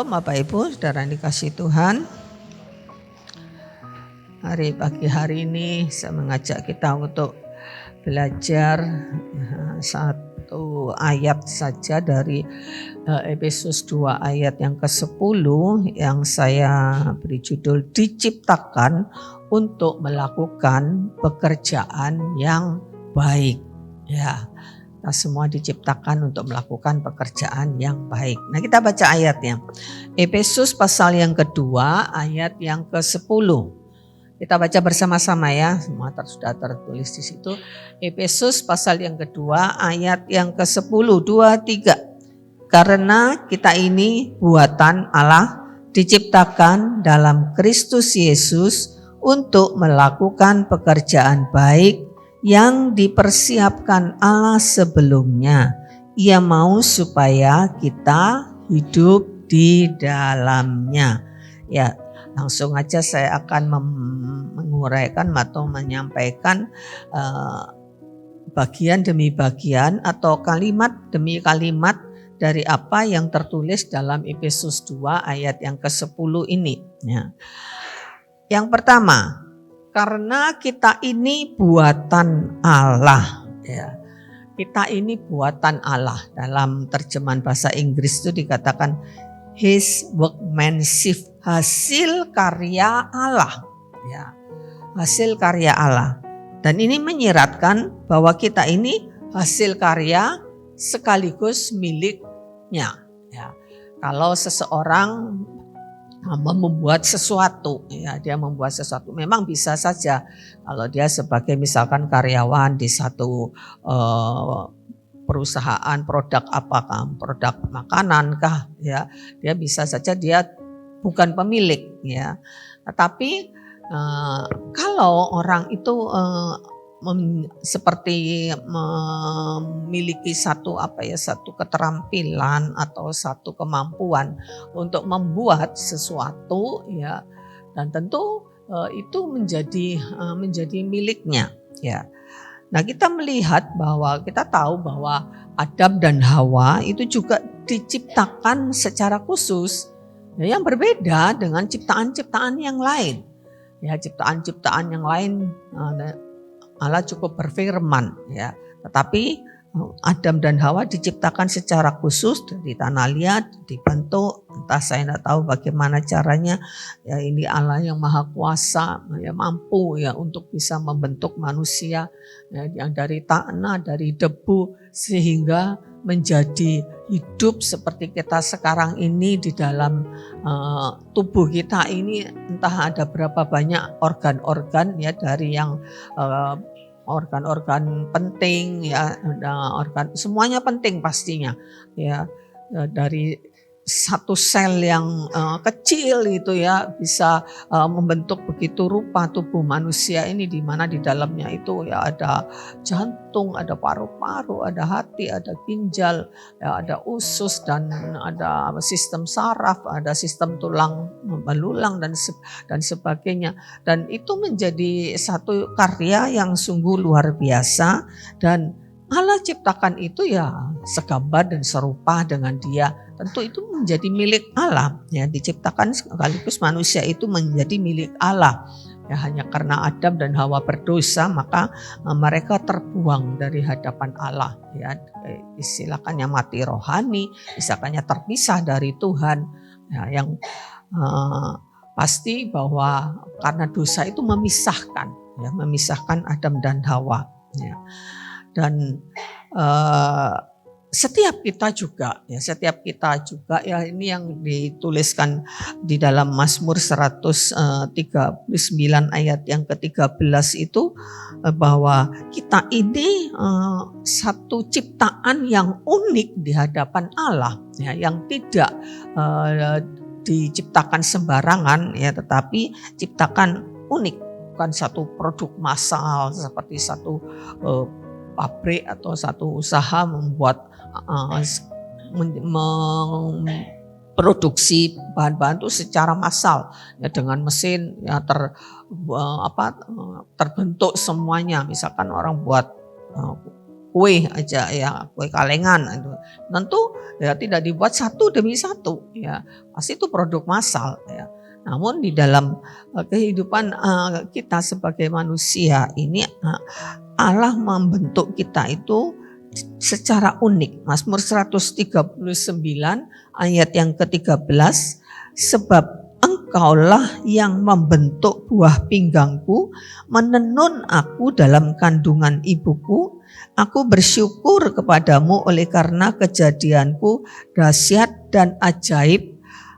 Shalom Bapak Ibu, saudara yang dikasihi Tuhan. Pagi hari ini saya mengajak kita untuk belajar satu ayat saja dari Efesus 2 ayat yang ke-10 yang saya beri judul diciptakan untuk melakukan pekerjaan yang baik. Ya. Kita semua diciptakan untuk melakukan pekerjaan yang baik. Nah, kita baca ayatnya. Efesus pasal yang kedua ayat yang ke-10. Kita baca bersama-sama ya. Semua sudah tertulis di situ. Efesus pasal yang kedua ayat yang ke-10. 2, 3. Karena kita ini buatan Allah, diciptakan dalam Kristus Yesus untuk melakukan pekerjaan baik yang dipersiapkan Allah sebelumnya. Ia mau supaya kita hidup di dalamnya. Ya, langsung aja saya akan menguraikan atau menyampaikan bagian demi bagian atau kalimat demi kalimat dari apa yang tertulis dalam Efesus 2 ayat yang ke-10 ini. Ya. Yang pertama, karena kita ini buatan Allah, ya. Kita ini buatan Allah. Dalam terjemahan bahasa Inggris itu dikatakan His workmanship, hasil karya Allah, ya. Hasil karya Allah. Dan ini menyiratkan bahwa kita ini hasil karya sekaligus miliknya. Ya. Kalau seseorang membuat sesuatu, ya dia membuat sesuatu, memang bisa saja kalau dia sebagai misalkan karyawan di satu perusahaan produk apakah, produk makanan kah, ya dia bisa saja dia bukan pemilik, ya. Tetapi kalau orang itu seperti memiliki satu keterampilan atau satu kemampuan untuk membuat sesuatu, ya, dan tentu itu menjadi miliknya, ya. Nah, kita tahu bahwa Adam dan Hawa itu juga diciptakan secara khusus, ya, yang berbeda dengan ciptaan-ciptaan yang lain. Ya, ciptaan-ciptaan yang lain Allah cukup berfirman, ya. Tetapi Adam dan Hawa diciptakan secara khusus dari tanah liat, dibentuk. Entah saya tidak tahu bagaimana caranya. Ya, ini Allah yang maha kuasa, ya, mampu ya untuk bisa membentuk manusia, ya, yang dari tanah, dari debu sehingga menjadi hidup seperti kita sekarang ini di dalam tubuh kita ini. Entah ada berapa banyak organ-organ, ya, dari yang organ-organ penting, ya, organ semuanya penting pastinya, ya, dari satu sel yang kecil itu, ya, bisa membentuk begitu rupa tubuh manusia ini, di mana di dalamnya itu, ya, ada jantung, ada paru-paru, ada hati, ada ginjal, ya, ada usus, dan ada sistem saraf, ada sistem tulang belulang dan sebagainya. Dan itu menjadi satu karya yang sungguh luar biasa, dan Allah ciptakan itu ya segambar dan serupa dengan Dia. Tentu itu menjadi milik Allah, ya, diciptakan sekaligus manusia itu menjadi milik Allah. Ya, hanya karena Adam dan Hawa berdosa maka mereka terbuang dari hadapan Allah, ya, istilahnya mati rohani, istilahnya terpisah dari Tuhan, ya, yang pasti bahwa karena dosa itu memisahkan Adam dan Hawa, ya. Dan setiap kita juga, ya, ini yang dituliskan di dalam Mazmur 139 ayat yang ke-13 itu, bahwa kita ini satu ciptaan yang unik di hadapan Allah, ya, yang tidak diciptakan sembarangan, ya, tetapi ciptakan unik, bukan satu produk massal seperti satu pabrik atau satu usaha membuat memproduksi bahan-bahan itu secara massal, ya, dengan mesin, ya, terbentuk semuanya. Misalkan orang buat kue aja ya, kue kalengan itu. Tentu ya tidak dibuat satu demi satu ya, pasti itu produk massal ya. Namun di dalam kehidupan kita sebagai manusia ini Allah membentuk kita itu secara unik. Mazmur 139 ayat yang ke-13, sebab Engkaulah yang membentuk buah pinggangku, menenun aku dalam kandungan ibuku. Aku bersyukur kepadamu oleh karena kejadianku dahsyat dan ajaib.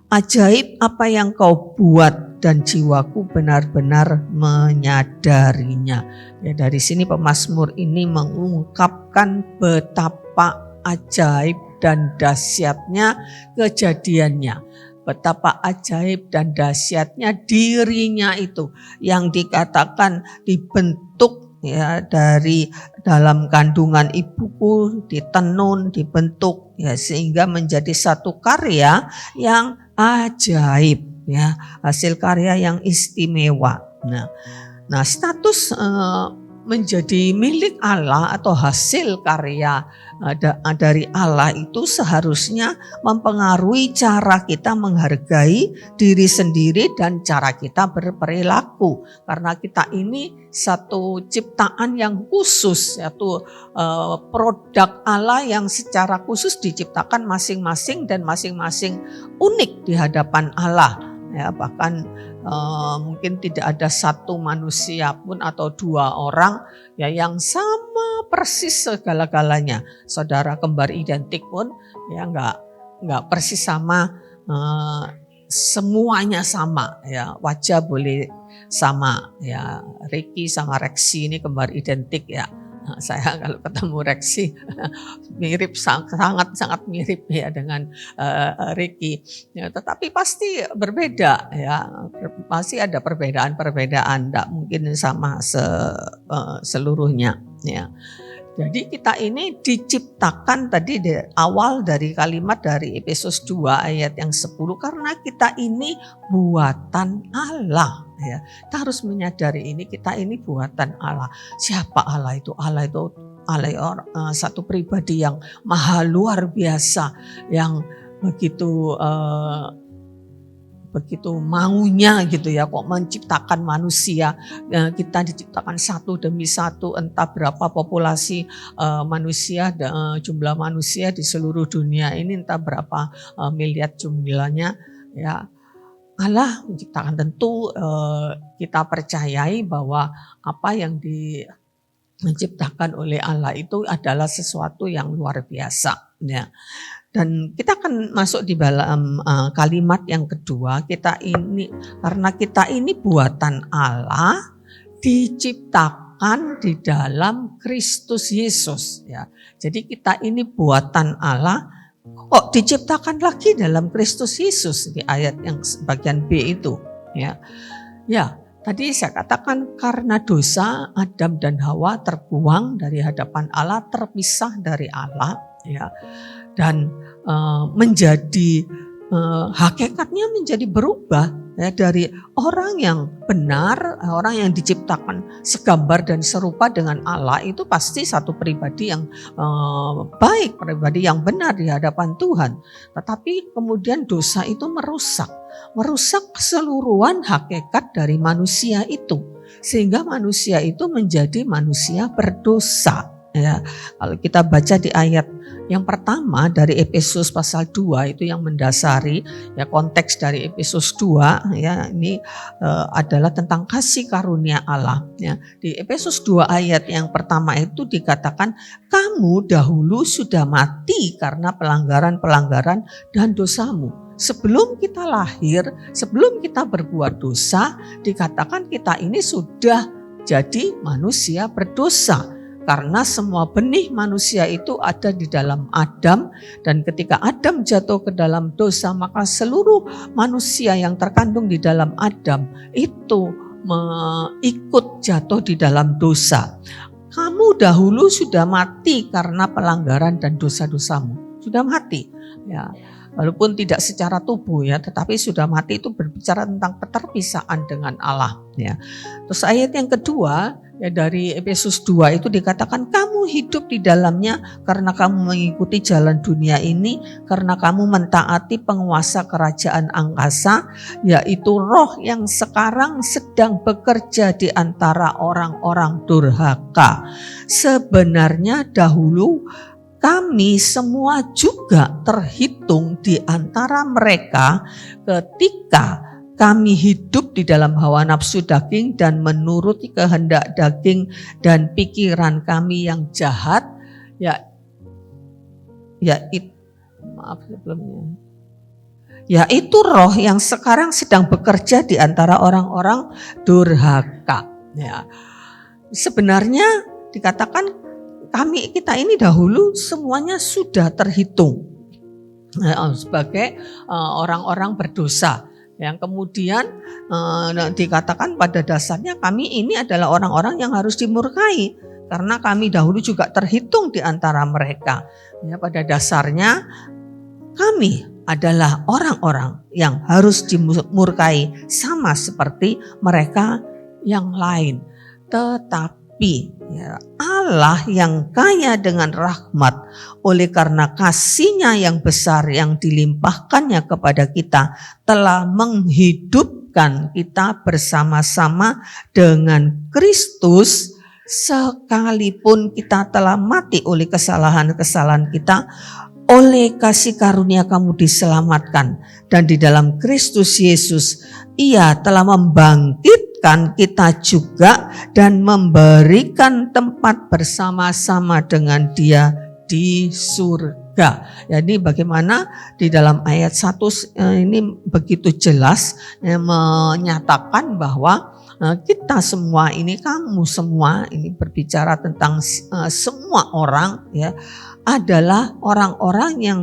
Ajaib apa yang kau buat dan jiwaku benar-benar menyadarinya. Ya, dari sini pemazmur ini mengungkapkan betapa ajaib dan dahsyatnya kejadiannya. Betapa ajaib dan dahsyatnya dirinya itu yang dikatakan dibentuk ya dari dalam kandungan ibuku, ditenun, dibentuk ya sehingga menjadi satu karya yang ajaib ya, hasil karya yang istimewa. Nah, status menjadi milik Allah atau hasil karya dari Allah itu seharusnya mempengaruhi cara kita menghargai diri sendiri dan cara kita berperilaku, karena kita ini satu ciptaan yang khusus, yaitu produk Allah yang secara khusus diciptakan masing-masing dan masing-masing unik di hadapan Allah ya. Bahkan mungkin tidak ada satu manusia pun atau dua orang ya yang sama persis segala-galanya. Saudara kembar identik pun ya enggak persis sama, semuanya sama ya. Wajah boleh sama ya. Ricky sama Rexi ini kembar identik ya. Nah, saya kalau ketemu Rexi mirip, sangat mirip ya dengan Ricky. Ya, tetapi pasti berbeda ya, pasti ada perbedaan, tidak mungkin sama seluruhnya ya. Jadi kita ini diciptakan tadi awal dari kalimat dari Efesus 2 ayat yang 10, karena kita ini buatan Allah ya. Kita harus menyadari ini, kita ini buatan Allah. Siapa Allah itu? Allah itu satu pribadi yang maha luar biasa, yang begitu maunya gitu ya, kok menciptakan manusia. Kita diciptakan satu demi satu, entah berapa populasi manusia, jumlah manusia di seluruh dunia ini, entah berapa miliar jumlahnya ya. Allah menciptakan, tentu kita percayai bahwa apa yang diciptakan oleh Allah itu adalah sesuatu yang luar biasa ya. Dan kita akan masuk di dalam kalimat yang kedua, karena kita ini buatan Allah, diciptakan di dalam Kristus Yesus ya. Jadi kita ini buatan Allah, kok diciptakan lagi dalam Kristus Yesus di ayat yang bagian B itu ya. Ya, tadi saya katakan karena dosa Adam dan Hawa terbuang dari hadapan Allah, terpisah dari Allah ya. Dan menjadi hakikatnya menjadi berubah ya, dari orang yang benar, orang yang diciptakan segambar dan serupa dengan Allah, itu pasti satu pribadi yang baik, pribadi yang benar di hadapan Tuhan. Tetapi kemudian dosa itu merusak keseluruhan hakikat dari manusia itu, sehingga manusia itu menjadi manusia berdosa ya. Kalau kita baca di ayat yang pertama dari Efesus pasal 2 itu yang mendasari ya, konteks dari Efesus 2 ya, ini adalah tentang kasih karunia Allah ya. Di Efesus 2 ayat yang pertama itu dikatakan, kamu dahulu sudah mati karena pelanggaran-pelanggaran dan dosamu. Sebelum kita lahir, sebelum kita berbuat dosa, dikatakan kita ini sudah jadi manusia berdosa. Karena semua benih manusia itu ada di dalam Adam, dan ketika Adam jatuh ke dalam dosa, maka seluruh manusia yang terkandung di dalam Adam itu ikut jatuh di dalam dosa. Kamu dahulu sudah mati karena pelanggaran dan dosa-dosamu. Sudah mati ya. Walaupun tidak secara tubuh ya, tetapi sudah mati itu berbicara tentang keterpisaan dengan Allah ya. Terus ayat yang kedua Ya, dari Efesus 2 itu dikatakan kamu hidup di dalamnya karena kamu mengikuti jalan dunia ini, karena kamu mentaati penguasa kerajaan angkasa, yaitu roh yang sekarang sedang bekerja di antara orang-orang durhaka. Sebenarnya dahulu kami semua juga terhitung di antara mereka ketika kami hidup di dalam hawa nafsu daging dan menuruti kehendak daging dan pikiran kami yang jahat, yaitu roh yang sekarang sedang bekerja di antara orang-orang durhaka. Ya. Sebenarnya dikatakan kita ini dahulu semuanya sudah terhitung sebagai orang-orang berdosa. Yang kemudian dikatakan pada dasarnya kami ini adalah orang-orang yang harus dimurkai karena kami dahulu juga terhitung di antara mereka. Ya, pada dasarnya kami adalah orang-orang yang harus dimurkai sama seperti mereka yang lain. Tetapi Allah yang kaya dengan rahmat oleh karena kasih-Nya yang besar yang dilimpahkannya kepada kita telah menghidupkan kita bersama-sama dengan Kristus sekalipun kita telah mati oleh kesalahan-kesalahan kita. Oleh kasih karunia kamu diselamatkan dan di dalam Kristus Yesus Ia telah membangkitkan kita juga dan memberikan tempat bersama-sama dengan Dia di surga. Jadi bagaimana di dalam ayat 1 ini begitu jelas menyatakan bahwa kita semua ini, kamu semua ini berbicara tentang semua orang ya, adalah orang-orang yang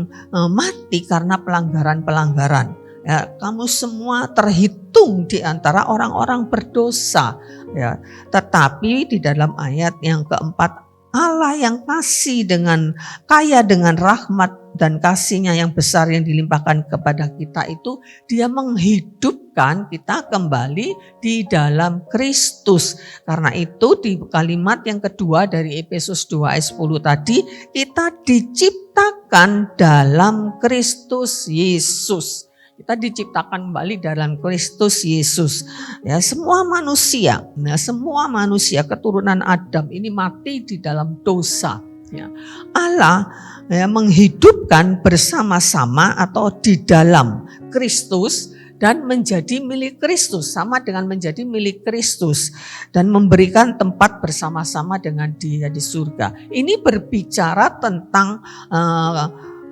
mati karena pelanggaran-pelanggaran. Ya, kamu semua terhitung di antara orang-orang berdosa. Ya, tetapi di dalam ayat yang keempat, Allah yang kaya dengan rahmat dan kasih-Nya yang besar yang dilimpahkan kepada kita itu, Dia menghidupkan kita kembali di dalam Kristus. Karena itu di kalimat yang kedua dari Efesus 2 ayat 10 tadi, kita diciptakan dalam Kristus Yesus. Kita diciptakan kembali dalam Kristus Yesus. Ya, semua manusia keturunan Adam ini mati di dalam dosa. Ya. Allah menghidupkan bersama-sama atau di dalam Kristus dan menjadi milik Kristus, sama dengan menjadi milik Kristus dan memberikan tempat bersama-sama dengan Dia di surga. Ini berbicara tentang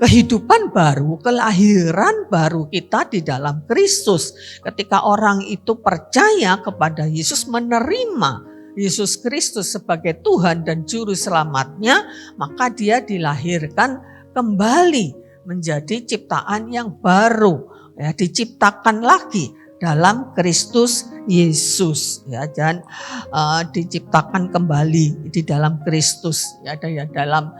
kehidupan baru, kelahiran baru kita di dalam Kristus. Ketika orang itu percaya kepada Yesus, menerima Yesus Kristus sebagai Tuhan dan Juru Selamatnya, maka dia dilahirkan kembali menjadi ciptaan yang baru, ya, diciptakan lagi dalam Kristus Yesus, ya, dan diciptakan kembali di dalam Kristus. Ya, ada ya dalam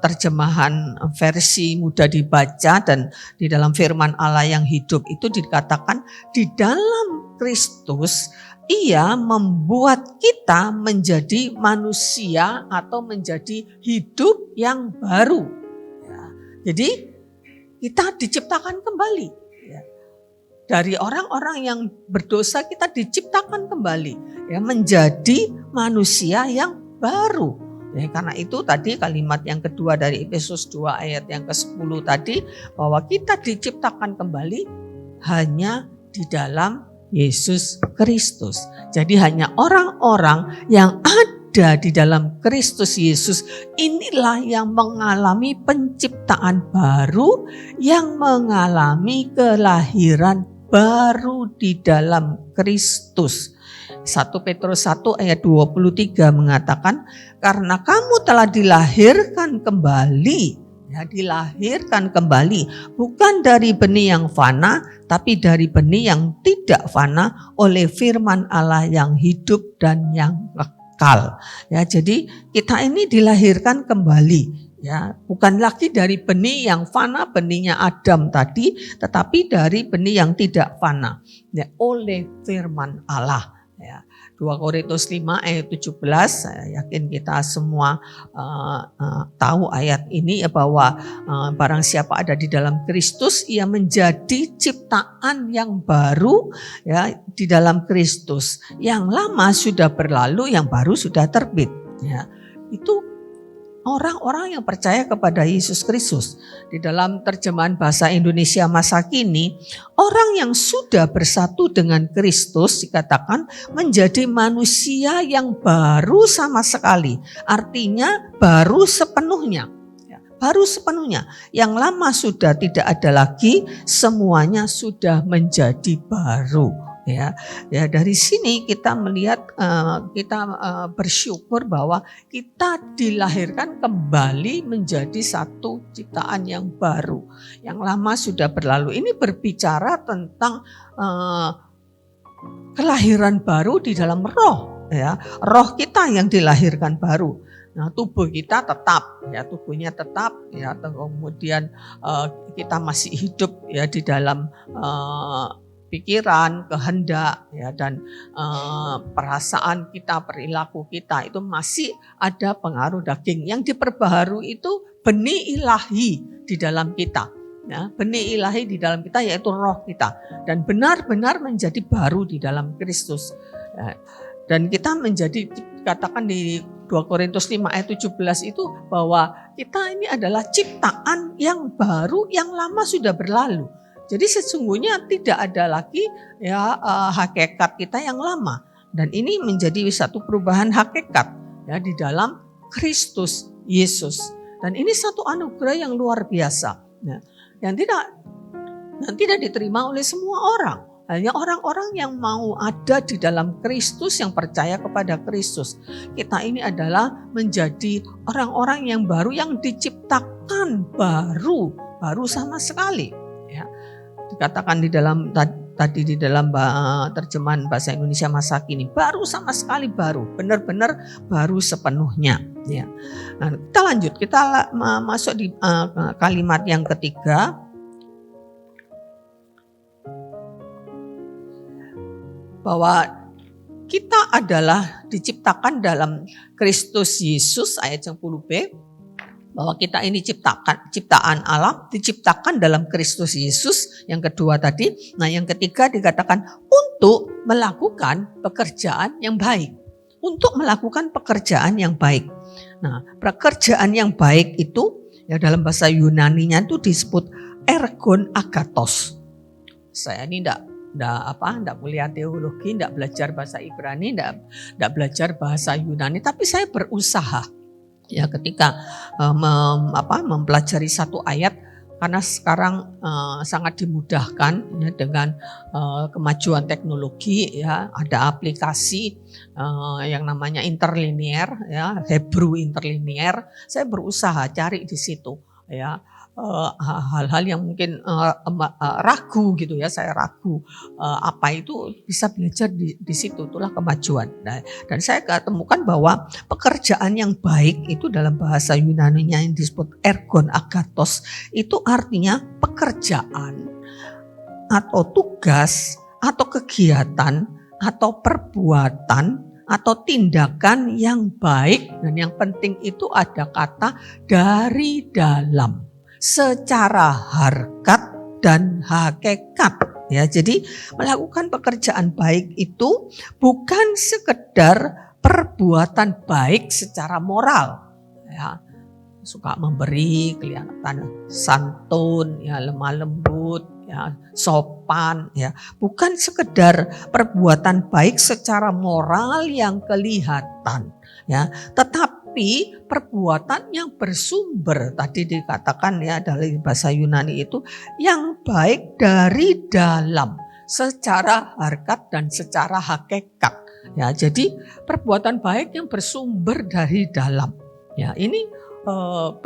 terjemahan versi mudah dibaca dan di dalam firman Allah yang hidup itu dikatakan di dalam Kristus Ia membuat kita menjadi manusia atau menjadi hidup yang baru. Ya, jadi kita diciptakan kembali. Ya. Dari orang-orang yang berdosa kita diciptakan kembali, ya, menjadi manusia yang baru. Ya, karena itu tadi kalimat yang kedua dari Efesus 2 ayat yang ke-10 tadi, bahwa kita diciptakan kembali hanya di dalam Yesus Kristus. Jadi hanya orang-orang yang ada di dalam Kristus Yesus inilah yang mengalami penciptaan baru, yang mengalami kelahiran baru di dalam Kristus. 1 Petrus 1 ayat 23 mengatakan, karena kamu telah dilahirkan kembali, ya, dilahirkan kembali bukan dari benih yang fana, tapi dari benih yang tidak fana oleh firman Allah yang hidup dan yang kekal. Ya, jadi kita ini dilahirkan kembali. Ya, bukan lagi dari benih yang fana, benihnya Adam tadi, tetapi dari benih yang tidak fana, ya, oleh firman Allah. Ya, 2 2 Korintus 5 ayat 17, saya yakin kita semua tahu ayat ini ya, bahwa barang siapa ada di dalam Kristus, ia menjadi ciptaan yang baru ya di dalam Kristus. Yang lama sudah berlalu, yang baru sudah terbit. Ya, itu orang-orang yang percaya kepada Yesus Kristus. Di dalam terjemahan bahasa Indonesia masa kini, orang yang sudah bersatu dengan Kristus dikatakan menjadi manusia yang baru sama sekali. Artinya baru sepenuhnya. Baru sepenuhnya. Yang lama sudah tidak ada lagi, semuanya sudah menjadi baru. Ya, dari sini kita melihat, kita bersyukur bahwa kita dilahirkan kembali menjadi satu ciptaan yang baru. Yang lama sudah berlalu. Ini berbicara tentang kelahiran baru di dalam roh. Ya, roh kita yang dilahirkan baru. Nah, tubuh kita tetap, ya tubuhnya tetap, ya kemudian kita masih hidup ya di dalam pikiran, kehendak, ya dan perasaan kita, perilaku kita itu masih ada pengaruh daging. Yang diperbaharui itu benih ilahi di dalam kita. Ya, benih ilahi di dalam kita yaitu roh kita, dan benar-benar menjadi baru di dalam Kristus. Ya, dan kita menjadi, katakan di 2 Korintus 5 ayat 17 itu, bahwa kita ini adalah ciptaan yang baru, yang lama sudah berlalu. Jadi sesungguhnya tidak ada lagi ya hakikat kita yang lama, dan ini menjadi satu perubahan hakikat ya di dalam Kristus Yesus. Dan ini satu anugerah yang luar biasa ya, yang tidak diterima oleh semua orang. Hanya orang-orang yang mau ada di dalam Kristus, yang percaya kepada Kristus. Kita ini adalah menjadi orang-orang yang baru, yang diciptakan baru sama sekali. Ya. Dikatakan di dalam tadi di dalam terjemahan bahasa Indonesia masa kini, baru sama sekali baru, benar-benar baru sepenuhnya. Ya. Nah, kita lanjut, kita masuk di kalimat yang ketiga. Bahwa kita adalah diciptakan dalam Kristus Yesus, ayat 10b, bahwa kita ini ciptaan Allah, diciptakan dalam Kristus Yesus. Yang kedua tadi, nah yang ketiga dikatakan untuk melakukan pekerjaan yang baik. Untuk melakukan pekerjaan yang baik. Nah, pekerjaan yang baik itu ya dalam bahasa Yunaninya itu disebut ergon agathos. Saya ini enggak kuliah teologi, enggak belajar bahasa Ibrani, enggak belajar bahasa Yunani, tapi saya berusaha ya ketika mempelajari satu ayat, karena sekarang sangat dimudahkan ya dengan kemajuan teknologi ya, ada aplikasi yang namanya interlinear ya, Hebrew interlinear. Saya berusaha cari di situ ya. Hal-hal yang mungkin ragu gitu ya, saya ragu apa itu, bisa belajar di situ, itulah kemajuan. Nah, dan saya temukan bahwa pekerjaan yang baik itu dalam bahasa Yunaninya yang disebut ergon agathos, itu artinya pekerjaan atau tugas atau kegiatan atau perbuatan atau tindakan yang baik, dan yang penting itu ada kata dari dalam, secara harkat dan hakikat ya. Jadi melakukan pekerjaan baik itu bukan sekedar perbuatan baik secara moral ya, suka memberi, kelihatan santun ya, lemah lembut ya, sopan ya, bukan sekedar perbuatan baik secara moral yang kelihatan ya, tetapi perbuatan yang bersumber, tadi dikatakan ya dari bahasa Yunani itu, yang baik dari dalam, secara harkat dan secara hakikat ya. Jadi perbuatan baik yang bersumber dari dalam ya, ini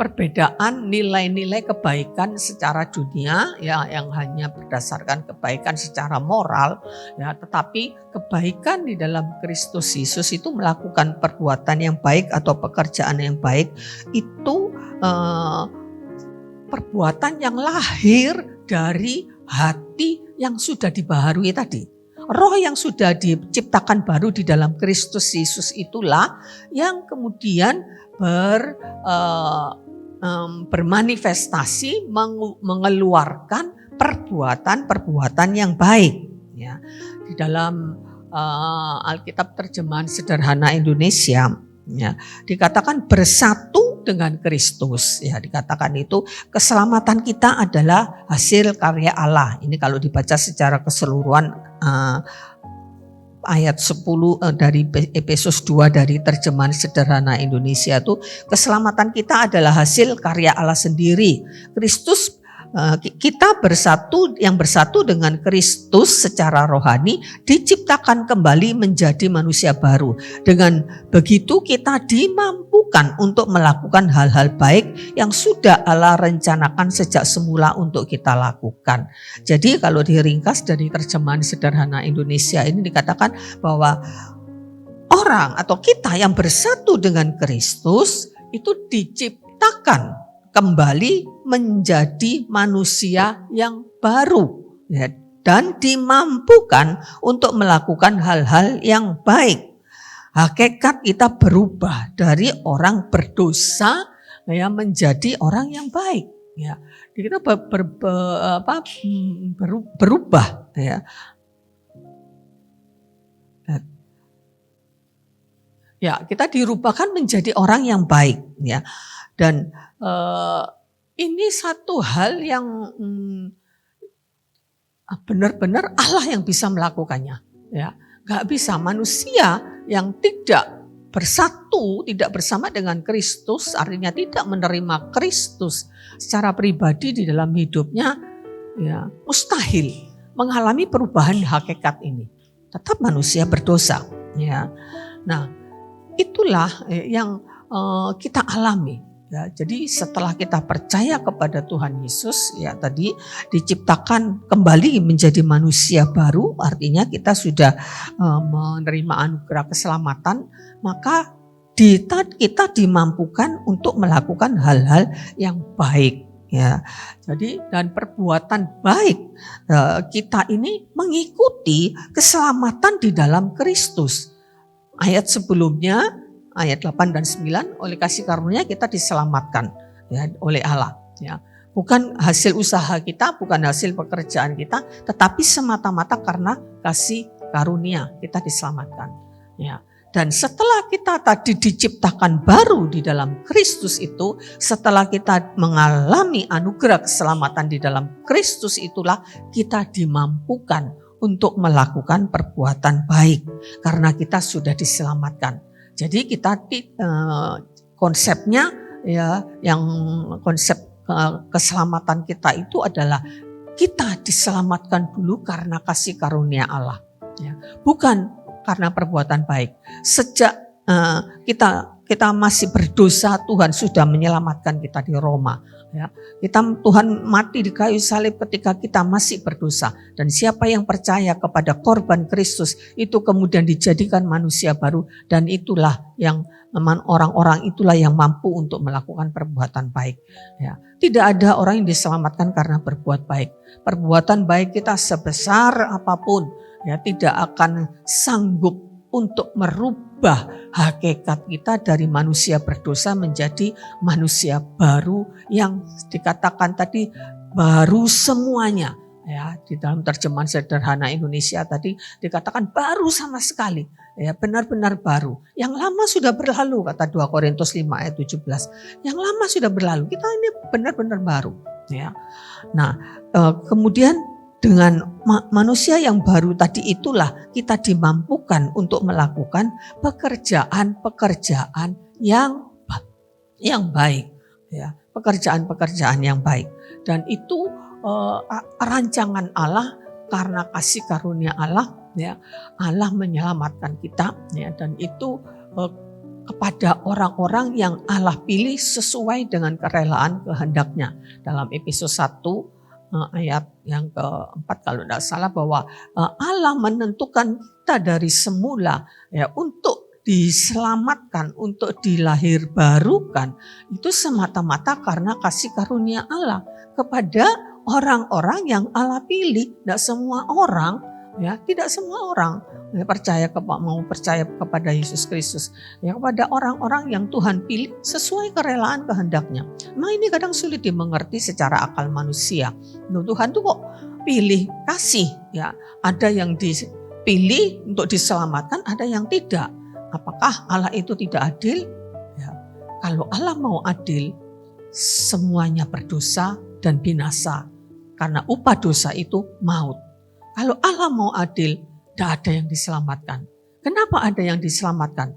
perbedaan nilai-nilai kebaikan secara dunia ya, yang hanya berdasarkan kebaikan secara moral ya, tetapi kebaikan di dalam Kristus Yesus itu melakukan perbuatan yang baik atau pekerjaan yang baik itu perbuatan yang lahir dari hati yang sudah dibaharui tadi. roh yang sudah diciptakan baru di dalam Kristus Yesus itulah yang kemudian bermanifestasi mengeluarkan perbuatan-perbuatan yang baik. Ya, di dalam Alkitab terjemahan sederhana Indonesia, ya, dikatakan bersatu dengan Kristus. Ya, dikatakan itu keselamatan kita adalah hasil karya Allah. Ini kalau dibaca secara keseluruhan ayat 10 dari Efesus 2 dari terjemahan sederhana Indonesia itu, keselamatan kita adalah hasil karya Allah sendiri. Kristus, kita yang bersatu dengan Kristus secara rohani diciptakan kembali menjadi manusia baru. Dengan begitu kita dimampukan untuk melakukan hal-hal baik yang sudah Allah rencanakan sejak semula untuk kita lakukan. Jadi kalau diringkas dari terjemahan sederhana Indonesia ini dikatakan bahwa orang atau kita yang bersatu dengan Kristus itu diciptakan kembali menjadi manusia yang baru, ya, dan dimampukan untuk melakukan hal-hal yang baik. Hakikat kita berubah dari orang berdosa, ya, menjadi orang yang baik. Ya, kita berubah. Ya. Ya, kita dirubahkan menjadi orang yang baik. Ya. Dan ini satu hal yang benar-benar Allah yang bisa melakukannya. Ya, nggak bisa manusia yang tidak bersatu, tidak bersama dengan Kristus, artinya tidak menerima Kristus secara pribadi di dalam hidupnya, ya, mustahil mengalami perubahan hakikat ini. Tetap manusia berdosa. Ya, nah itulah yang kita alami. Ya, jadi setelah kita percaya kepada Tuhan Yesus, ya tadi diciptakan kembali menjadi manusia baru, artinya kita sudah menerima anugerah keselamatan, maka kita dimampukan untuk melakukan hal-hal yang baik. Ya, jadi dan perbuatan baik kita ini mengikuti keselamatan di dalam Kristus. Ayat sebelumnya, ayat 8 dan 9, oleh kasih karunia kita diselamatkan, ya, oleh Allah. Ya. Bukan hasil usaha kita, bukan hasil pekerjaan kita, tetapi semata-mata karena kasih karunia kita diselamatkan. Ya. Dan setelah kita tadi diciptakan baru di dalam Kristus itu, setelah kita mengalami anugerah keselamatan di dalam Kristus itulah kita dimampukan untuk melakukan perbuatan baik karena kita sudah diselamatkan. Jadi kita konsepnya, ya, yang konsep keselamatan kita itu adalah kita diselamatkan dulu karena kasih karunia Allah, ya, bukan karena perbuatan baik. Sejak kita masih berdosa, Tuhan sudah menyelamatkan kita di Roma. Ya, Tuhan mati di kayu salib ketika kita masih berdosa, dan siapa yang percaya kepada korban Kristus itu kemudian dijadikan manusia baru, dan itulah yang orang-orang itulah yang mampu untuk melakukan perbuatan baik. Ya, tidak ada orang yang diselamatkan karena berbuat baik. Perbuatan baik kita sebesar apapun, ya, tidak akan sanggup untuk merubah hakikat kita dari manusia berdosa menjadi manusia baru yang dikatakan tadi baru semuanya. Ya, di dalam terjemahan sederhana Indonesia tadi dikatakan baru sama sekali, ya, benar-benar baru. Yang lama sudah berlalu, kata 2 Korintus 5 ayat 17. Yang lama sudah berlalu, kita ini benar-benar baru. Ya. Nah, kemudian dengan manusia yang baru tadi itulah kita dimampukan untuk melakukan pekerjaan-pekerjaan yang baik, ya, pekerjaan-pekerjaan yang baik. Dan itu rancangan Allah karena kasih karunia Allah, ya, Allah menyelamatkan kita, ya, dan itu kepada orang-orang yang Allah pilih sesuai dengan kerelaan kehendaknya. Dalam Efesus 1 ayat yang keempat kalau tidak salah, bahwa Allah menentukan kita dari semula, ya, untuk diselamatkan, untuk dilahirbarukan, itu semata-mata karena kasih karunia Allah kepada orang-orang yang Allah pilih. Tidak semua orang Ya, tidak semua orang ya, mau percaya kepada Yesus Kristus. Ya, kepada orang-orang yang Tuhan pilih sesuai kerelaan kehendaknya. Memang ini kadang sulit dimengerti secara akal manusia. Tuhan tuh kok pilih kasih, ya. Ada yang dipilih untuk diselamatkan, ada yang tidak. Apakah Allah itu tidak adil? Ya, kalau Allah mau adil, semuanya berdosa dan binasa. Karena upah dosa itu maut. Kalau Allah mau adil, tidak ada yang diselamatkan. Kenapa ada yang diselamatkan?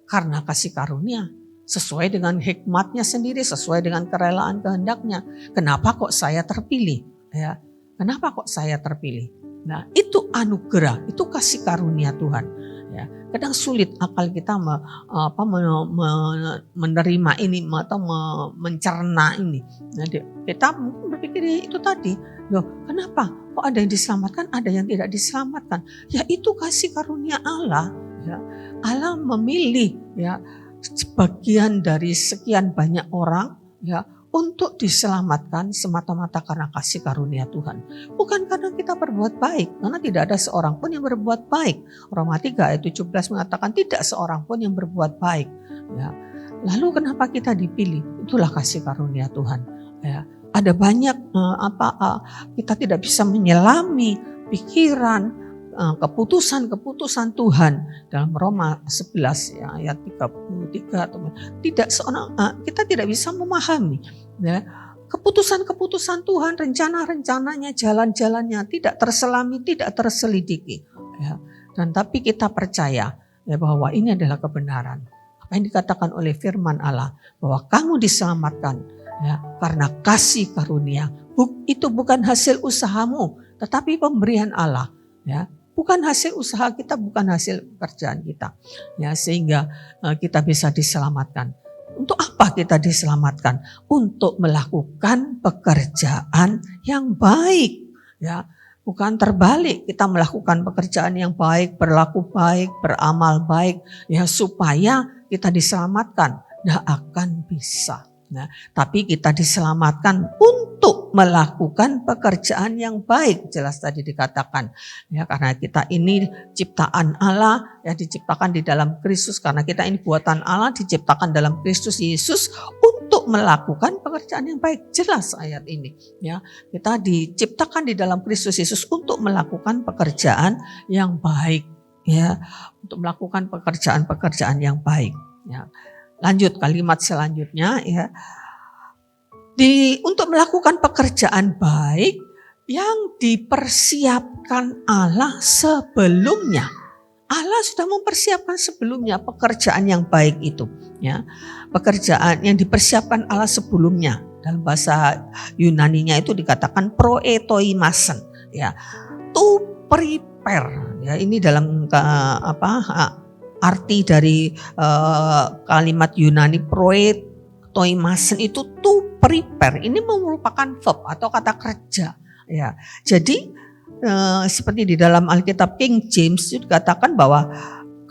Karena kasih karunia. Sesuai dengan hikmatnya sendiri, sesuai dengan kerelaan kehendaknya. Kenapa kok saya terpilih? Ya, kenapa kok saya terpilih? Nah, itu anugerah, itu kasih karunia Tuhan. Ya, kadang sulit akal kita menerima ini atau mencerna ini. Nah, kita mungkin berpikir itu tadi, loh kenapa? Kok ada yang diselamatkan, ada yang tidak diselamatkan? Ya itu kasih karunia Allah. Ya, Allah memilih ya sebagian dari sekian banyak orang ya untuk diselamatkan semata-mata karena kasih karunia Tuhan. Bukan karena kita berbuat baik, karena tidak ada seorang pun yang berbuat baik. Roma 3 ayat 17 mengatakan tidak seorang pun yang berbuat baik. Ya. Lalu kenapa kita dipilih? Itulah kasih karunia Tuhan. Ya. Ada banyak kita tidak bisa menyelami pikiran, keputusan-keputusan Tuhan dalam Roma 11 ya, ayat 33. Tidak seorang kita tidak bisa memahami ya, keputusan-keputusan Tuhan, rencana-rencananya, jalan-jalannya tidak terselami, tidak terselidiki ya. Dan tapi kita percaya ya bahwa ini adalah kebenaran. Apa yang dikatakan oleh firman Allah bahwa kamu diselamatkan ya, karena kasih karunia. Itu bukan hasil usahamu, tetapi pemberian Allah. Ya, bukan hasil usaha kita, bukan hasil pekerjaan kita. Ya, sehingga kita bisa diselamatkan. Untuk apa kita diselamatkan? Untuk melakukan pekerjaan yang baik. Ya, bukan terbalik. Kita melakukan pekerjaan yang baik, berlaku baik, beramal baik, ya supaya kita diselamatkan. Tidak akan bisa. Nah, tapi kita diselamatkan untuk melakukan pekerjaan yang baik, jelas tadi dikatakan. Ya, karena kita ini ciptaan Allah, ya diciptakan di dalam Kristus, karena kita ini buatan Allah, diciptakan dalam Kristus Yesus untuk melakukan pekerjaan yang baik. Jelas ayat ini. Ya, kita diciptakan di dalam Kristus Yesus untuk melakukan pekerjaan yang baik. Ya, untuk melakukan pekerjaan-pekerjaan yang baik. Ya. Lanjut kalimat selanjutnya ya. Untuk melakukan pekerjaan baik yang dipersiapkan Allah sebelumnya. Allah sudah mempersiapkan sebelumnya pekerjaan yang baik itu ya. Pekerjaan yang dipersiapkan Allah sebelumnya. Dalam bahasa Yunaninya itu dikatakan proetoimasen ya. To prepare ya, ini dalam arti dari kalimat Yunani proetoimasen itu to prepare. Ini merupakan verb atau kata kerja. Ya, jadi seperti di dalam Alkitab King James itu dikatakan bahwa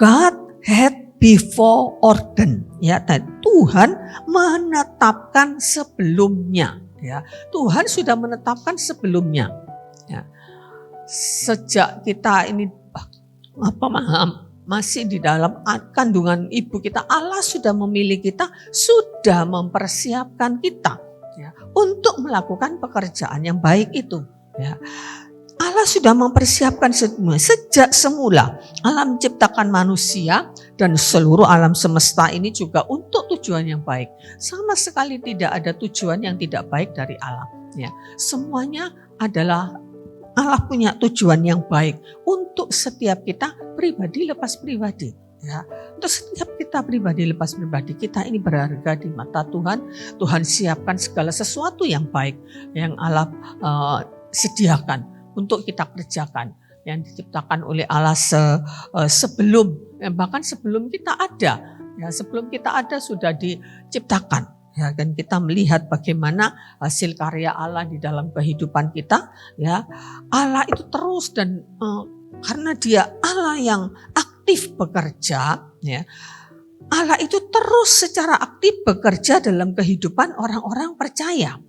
God had before ordained. Ya, Tuhan menetapkan sebelumnya. Ya, Tuhan sudah menetapkan sebelumnya. Ya, sejak kita ini masih di dalam kandungan ibu kita, Allah sudah memilih kita, sudah mempersiapkan kita ya, untuk melakukan pekerjaan yang baik itu. Ya. Allah sudah mempersiapkan semua sejak semula. Allah menciptakan manusia dan seluruh alam semesta ini juga untuk tujuan yang baik. Sama sekali tidak ada tujuan yang tidak baik dari Allah. Ya. Semuanya adalah Allah punya tujuan yang baik untuk setiap kita pribadi lepas pribadi. Ya, untuk setiap kita pribadi lepas pribadi, kita ini berharga di mata Tuhan. Tuhan siapkan segala sesuatu yang baik yang Allah sediakan untuk kita kerjakan, yang diciptakan oleh Allah sebelum, bahkan sebelum kita ada. Ya, sebelum kita ada sudah diciptakan. Ya, dan kita melihat bagaimana hasil karya Allah di dalam kehidupan kita. Ya, Allah itu terus dan karena Dia Allah yang aktif bekerja, ya, Allah itu terus secara aktif bekerja dalam kehidupan orang-orang percaya.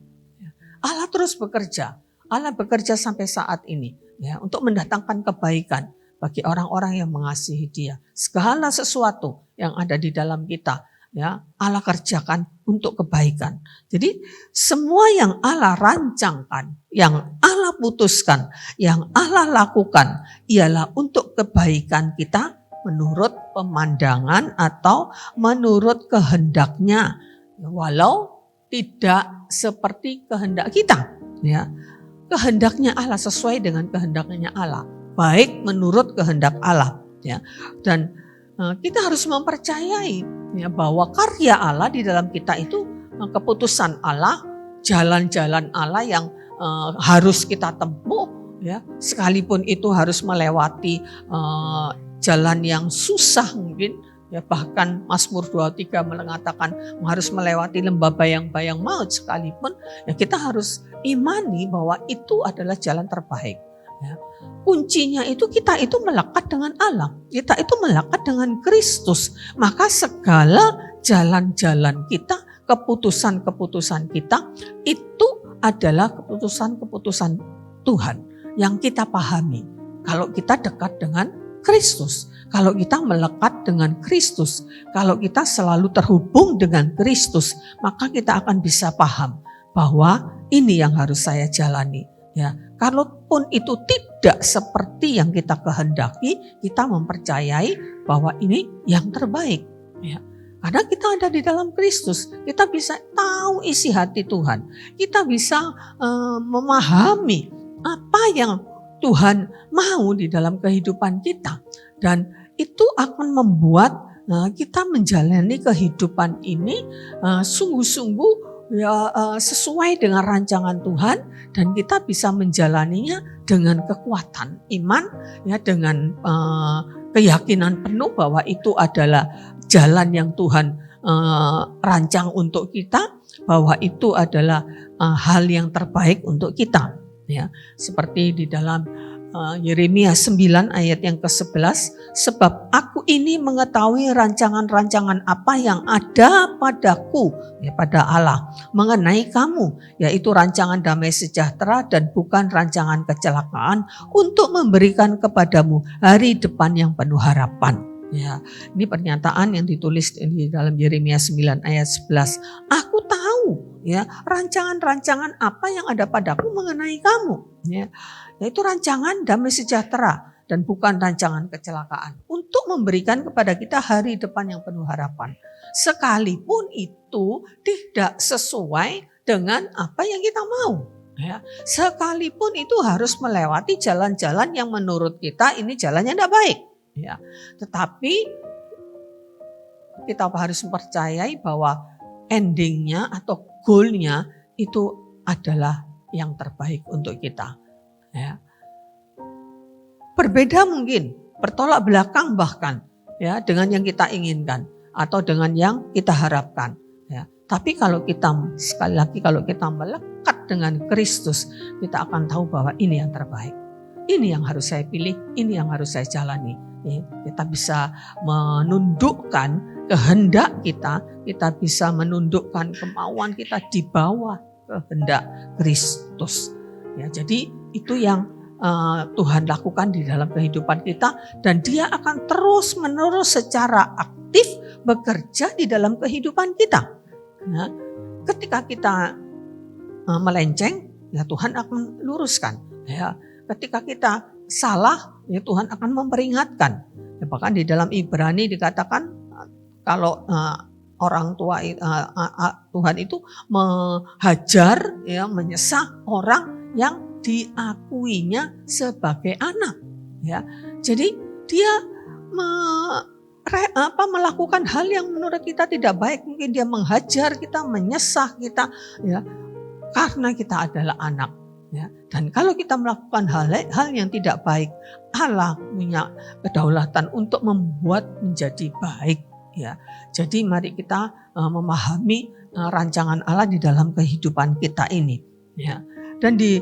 Allah terus bekerja. Allah bekerja sampai saat ini. ya, untuk mendatangkan kebaikan bagi orang-orang yang mengasihi Dia. Segala sesuatu yang ada di dalam kita, ya, Allah kerjakan untuk kebaikan. Jadi semua yang Allah rancangkan, yang Allah putuskan, yang Allah lakukan ialah untuk kebaikan kita menurut pemandangan atau menurut kehendaknya, walau tidak seperti kehendak kita, ya. Kehendaknya Allah sesuai dengan kehendaknya Allah, baik menurut kehendak Allah, ya. Dan kita harus mempercayai, ya, bahwa karya Allah di dalam kita itu keputusan Allah, jalan-jalan Allah yang harus kita tempuh, ya. Sekalipun itu harus melewati jalan yang susah mungkin, ya, bahkan Mazmur 23 mengatakan harus melewati lembah bayang-bayang maut sekalipun, ya, kita harus imani bahwa itu adalah jalan terbaik, ya. Kuncinya itu kita itu melekat dengan Allah, kita itu melekat dengan Kristus, maka segala jalan-jalan kita, keputusan-keputusan kita itu adalah keputusan-keputusan Tuhan yang kita pahami. Kalau kita dekat dengan Kristus, kalau kita melekat dengan Kristus, kalau kita selalu terhubung dengan Kristus, maka kita akan bisa paham bahwa ini yang harus saya jalani, ya. Kalaupun itu tidak seperti yang kita kehendaki, kita mempercayai bahwa ini yang terbaik, ya. Karena kita ada di dalam Kristus, kita bisa tahu isi hati Tuhan, kita bisa memahami apa yang Tuhan mau di dalam kehidupan kita, dan itu akan membuat kita menjalani kehidupan ini sungguh-sungguh, ya, sesuai dengan rancangan Tuhan, dan kita bisa menjalaninya dengan kekuatan iman, ya, dengan keyakinan penuh bahwa itu adalah jalan yang Tuhan rancang untuk kita, bahwa itu adalah hal yang terbaik untuk kita. Ya, seperti di dalam Yeremia 9 ayat yang ke-11, sebab aku ini mengetahui rancangan-rancangan apa yang ada padaku, ya, pada Allah mengenai kamu, yaitu rancangan damai sejahtera dan bukan rancangan kecelakaan, untuk memberikan kepadamu hari depan yang penuh harapan. Ya, ini pernyataan yang ditulis di dalam Yeremia 9 ayat 11. Aku tahu, ya, rancangan-rancangan apa yang ada padaku mengenai kamu, ya, yaitu rancangan damai sejahtera dan bukan rancangan kecelakaan, untuk memberikan kepada kita hari depan yang penuh harapan. Sekalipun itu tidak sesuai dengan apa yang kita mau, ya, sekalipun itu harus melewati jalan-jalan yang menurut kita ini jalannya tidak baik, ya, tetapi kita harus mempercayai bahwa endingnya atau goalnya itu adalah yang terbaik untuk kita, ya. Berbeda mungkin, bertolak belakang bahkan, ya, dengan yang kita inginkan atau dengan yang kita harapkan, ya. Tapi kalau kita, sekali lagi, kalau kita melekat dengan Kristus, kita akan tahu bahwa ini yang terbaik, ini yang harus saya pilih, ini yang harus saya jalani. Ya, kita bisa menundukkan kehendak kita bisa menundukkan kemauan kita di bawah kehendak Kristus. Ya, jadi itu yang Tuhan lakukan di dalam kehidupan kita, dan Dia akan terus-menerus secara aktif bekerja di dalam kehidupan kita. Ya, ketika kita melenceng, ya Tuhan akan luruskan. Ya, ketika kita salah, ya Tuhan akan memperingatkan. Ya, bahkan di dalam Ibrani dikatakan kalau orang tua Tuhan itu menghajar, ya, menyesah orang yang diakuinya sebagai anak, ya. Jadi dia melakukan hal yang menurut kita tidak baik, mungkin dia menghajar kita, menyesah kita, ya, karena kita adalah anak, ya. Dan kalau kita melakukan hal yang tidak baik, Allah punya kedaulatan untuk membuat menjadi baik, ya. Jadi mari kita memahami rancangan Allah di dalam kehidupan kita ini, ya. Dan di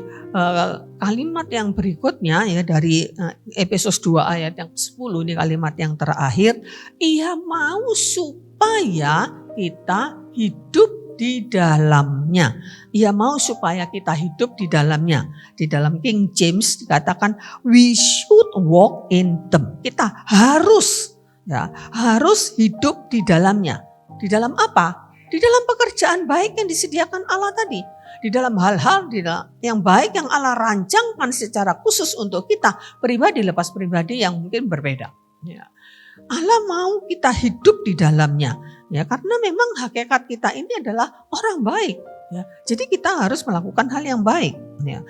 kalimat yang berikutnya, ya, dari Efesus 2 ayat yang 10, ini kalimat yang terakhir, Ia mau supaya kita hidup di dalamnya. Ia mau supaya kita hidup di dalamnya. Di dalam King James dikatakan we should walk in them. Kita harus hidup di dalamnya. Di dalam apa? Di dalam pekerjaan baik yang disediakan Allah tadi. Di dalam hal-hal yang baik yang Allah rancangkan secara khusus untuk kita pribadi lepas pribadi yang mungkin berbeda. Ya. Allah mau kita hidup di dalamnya, ya, karena memang hakikat kita ini adalah orang baik. Ya. Jadi kita harus melakukan hal yang baik. Ya.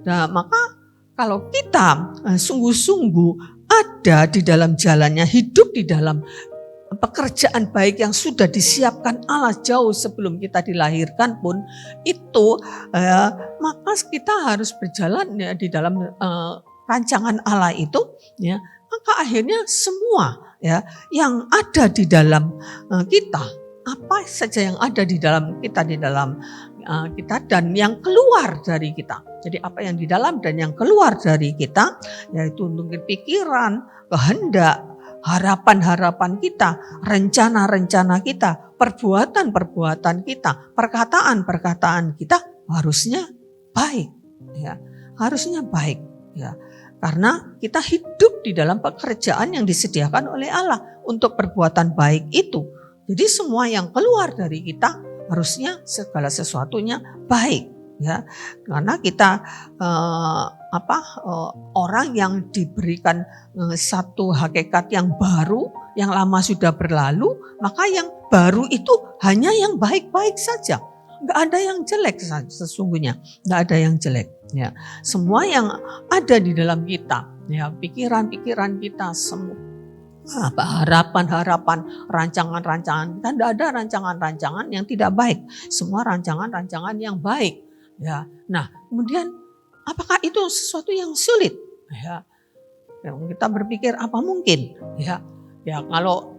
Nah, maka kalau kita sungguh-sungguh ada di dalam jalannya, hidup di dalam pekerjaan baik yang sudah disiapkan Allah jauh sebelum kita dilahirkan pun itu, maka kita harus berjalan ya, di dalam rancangan Allah itu, ya, maka akhirnya semua ya yang ada di dalam kita, apa saja yang ada di dalam kita kita dan yang keluar dari kita. Jadi apa yang di dalam dan yang keluar dari kita, yaitu mungkin pikiran, kehendak, harapan-harapan kita, rencana-rencana kita, perbuatan-perbuatan kita, perkataan-perkataan kita harusnya baik, ya, harusnya baik, ya, karena kita hidup di dalam pekerjaan yang disediakan oleh Allah untuk perbuatan baik itu. Jadi semua yang keluar dari kita harusnya segala sesuatunya baik, ya, karena kita orang yang diberikan satu hakikat yang baru, yang lama sudah berlalu, maka yang baru itu hanya yang baik-baik saja. Nggak ada yang jelek sesungguhnya, nggak ada yang jelek. Ya, semua yang ada di dalam kita, ya, pikiran-pikiran kita, semua harapan-harapan, rancangan-rancangan kita, tidak ada rancangan-rancangan yang tidak baik. Semua rancangan-rancangan yang baik. Ya, nah kemudian apakah itu sesuatu yang sulit? Ya, kita berpikir apa mungkin? Ya, kalau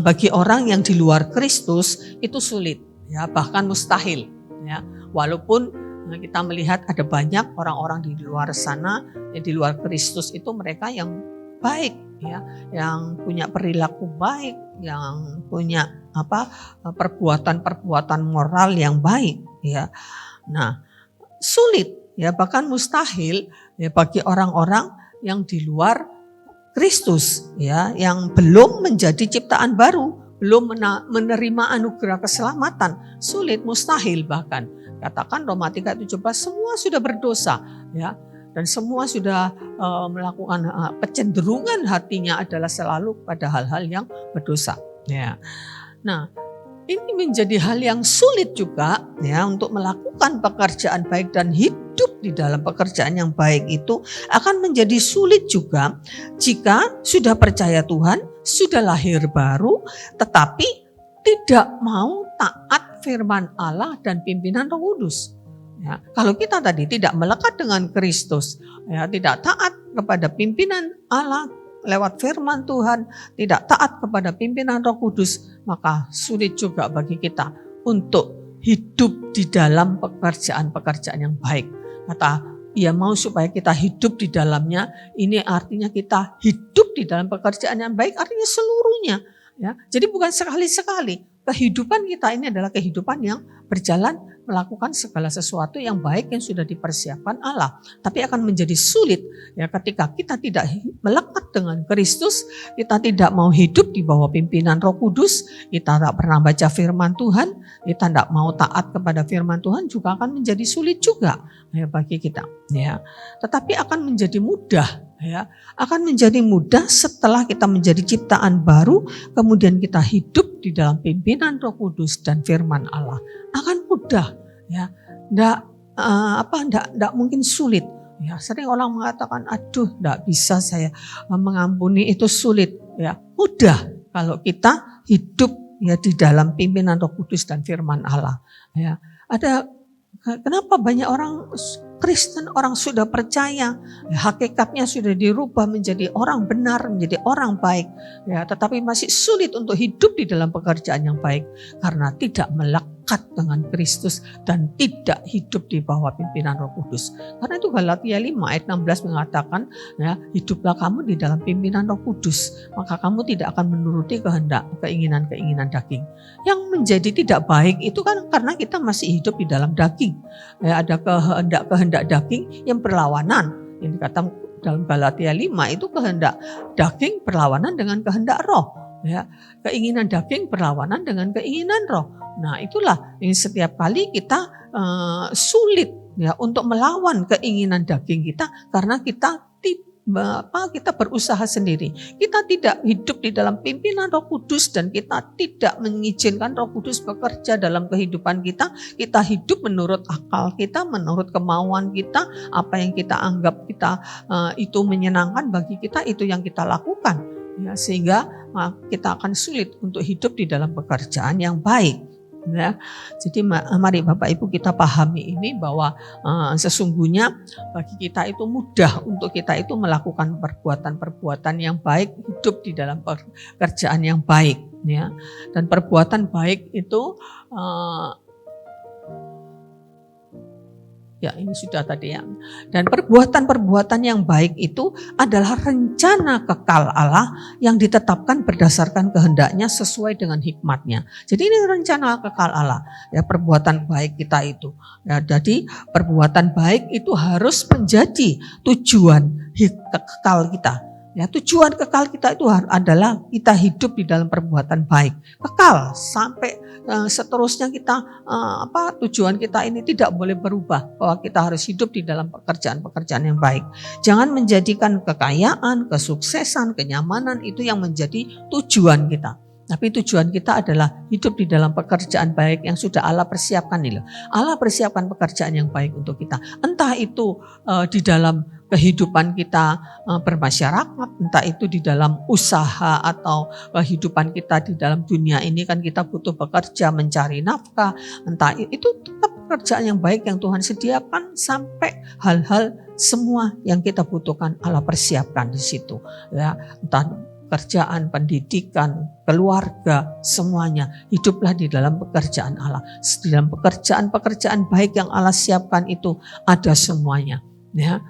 bagi orang yang di luar Kristus itu sulit, ya, bahkan mustahil. Ya, walaupun kita melihat ada banyak orang-orang di luar sana, di luar Kristus itu mereka yang baik, ya, yang punya perilaku baik, yang punya perbuatan-perbuatan moral yang baik, ya. Nah, sulit, ya, bahkan mustahil, ya, bagi orang-orang yang di luar Kristus, ya, yang belum menjadi ciptaan baru, belum menerima anugerah keselamatan, sulit, mustahil bahkan. Katakan Roma 3:17, semua sudah berdosa, ya, dan semua sudah melakukan kecenderungan hatinya adalah selalu pada hal-hal yang berdosa, ya. Nah, ini menjadi hal yang sulit juga, ya, untuk melakukan pekerjaan baik dan hidup di dalam pekerjaan yang baik itu akan menjadi sulit juga jika sudah percaya Tuhan, sudah lahir baru, tetapi tidak mau taat firman Allah dan pimpinan Roh Kudus. Ya, kalau kita tadi tidak melekat dengan Kristus, ya, tidak taat kepada pimpinan Allah lewat firman Tuhan, tidak taat kepada pimpinan Roh Kudus, maka sulit juga bagi kita untuk hidup di dalam pekerjaan-pekerjaan yang baik. Kata Ia mau supaya kita hidup di dalamnya, ini artinya kita hidup di dalam pekerjaan yang baik, artinya seluruhnya. Ya, jadi bukan sekali-sekali. Kehidupan kita ini adalah kehidupan yang berjalan melakukan segala sesuatu yang baik yang sudah dipersiapkan Allah. Tapi akan menjadi sulit, ya, ketika kita tidak melekat dengan Kristus, kita tidak mau hidup di bawah pimpinan Roh Kudus, kita tak pernah baca firman Tuhan, kita tidak mau taat kepada firman Tuhan, juga akan menjadi sulit juga, ya, bagi kita. Ya. Tetapi akan menjadi mudah, ya, akan menjadi mudah setelah kita menjadi ciptaan baru, kemudian kita hidup di dalam pimpinan Roh Kudus dan firman Allah. Akan mudah, ya, enggak mungkin sulit. Ya, sering orang mengatakan, aduh, enggak bisa saya mengampuni, itu sulit. Ya, mudah kalau kita hidup, ya, di dalam pimpinan Roh Kudus dan firman Allah. Ya, kenapa banyak orang Kristen, orang sudah percaya, ya, hakikatnya sudah dirubah menjadi orang benar, menjadi orang baik, ya, tetapi masih sulit untuk hidup di dalam pekerjaan yang baik karena tidak dekat dengan Kristus dan tidak hidup di bawah pimpinan Roh Kudus. Karena itu Galatia 5 ayat 16 mengatakan, ya, hiduplah kamu di dalam pimpinan Roh Kudus, maka kamu tidak akan menuruti keinginan-keinginan daging. Yang menjadi tidak baik itu kan karena kita masih hidup di dalam daging. Ya, ada kehendak daging yang berlawanan. Ini kata dalam Galatia 5 itu kehendak daging berlawanan dengan kehendak roh. Ya, keinginan daging berlawanan dengan keinginan roh. Nah, itulah yang setiap kali kita sulit ya untuk melawan keinginan daging kita karena kita berusaha sendiri. Kita tidak hidup di dalam pimpinan Roh Kudus dan kita tidak mengizinkan Roh Kudus bekerja dalam kehidupan kita. Kita hidup menurut akal kita, menurut kemauan kita, apa yang kita anggap itu menyenangkan bagi kita, itu yang kita lakukan. Ya, sehingga kita akan sulit untuk hidup di dalam pekerjaan yang baik. Ya, jadi mari Bapak Ibu kita pahami ini bahwa sesungguhnya bagi kita itu mudah untuk kita itu melakukan perbuatan-perbuatan yang baik, hidup di dalam pekerjaan yang baik. Ya, dan perbuatan baik itu ya ini sudah tadi ya. Dan perbuatan-perbuatan yang baik itu adalah rencana kekal Allah yang ditetapkan berdasarkan kehendaknya sesuai dengan hikmatnya. Jadi ini rencana kekal Allah. Ya, perbuatan baik kita itu. Ya, jadi perbuatan baik itu harus menjadi tujuan kekal kita. Ya, tujuan kekal kita itu adalah kita hidup di dalam perbuatan baik, kekal sampai seterusnya kita tujuan kita ini tidak boleh berubah, bahwa kita harus hidup di dalam pekerjaan-pekerjaan yang baik. Jangan menjadikan kekayaan, kesuksesan, kenyamanan itu yang menjadi tujuan kita. Tapi tujuan kita adalah hidup di dalam pekerjaan baik yang sudah Allah persiapkan nih loh. Allah persiapkan pekerjaan yang baik untuk kita. Entah itu di dalam kehidupan kita bermasyarakat, entah itu di dalam usaha atau kehidupan kita di dalam dunia ini kan kita butuh bekerja mencari nafkah. Entah itu tetap pekerjaan yang baik yang Tuhan sediakan sampai hal-hal semua yang kita butuhkan Allah persiapkan di situ. Ya, entah pekerjaan, pendidikan, keluarga, semuanya hiduplah di dalam pekerjaan Allah. Di dalam pekerjaan baik yang Allah siapkan itu ada semuanya. Ya,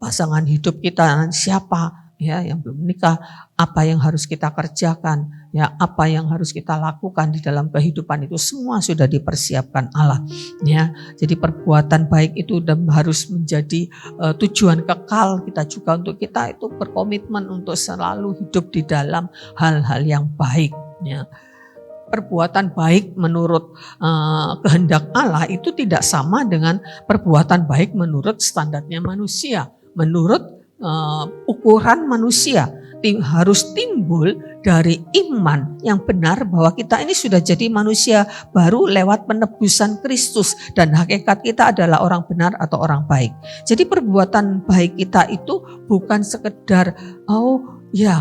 pasangan hidup kita siapa? Ya, yang belum menikah, apa yang harus kita kerjakan? Ya, apa yang harus kita lakukan di dalam kehidupan itu semua sudah dipersiapkan Allah. Ya, jadi perbuatan baik itu harus menjadi tujuan kekal kita juga untuk kita itu berkomitmen untuk selalu hidup di dalam hal-hal yang baik. Ya. Perbuatan baik menurut kehendak Allah itu tidak sama dengan perbuatan baik menurut standarnya manusia, menurut ukuran manusia. Harus timbul dari iman yang benar bahwa kita ini sudah jadi manusia baru lewat penebusan Kristus dan hakikat kita adalah orang benar atau orang baik. Jadi perbuatan baik kita itu bukan sekedar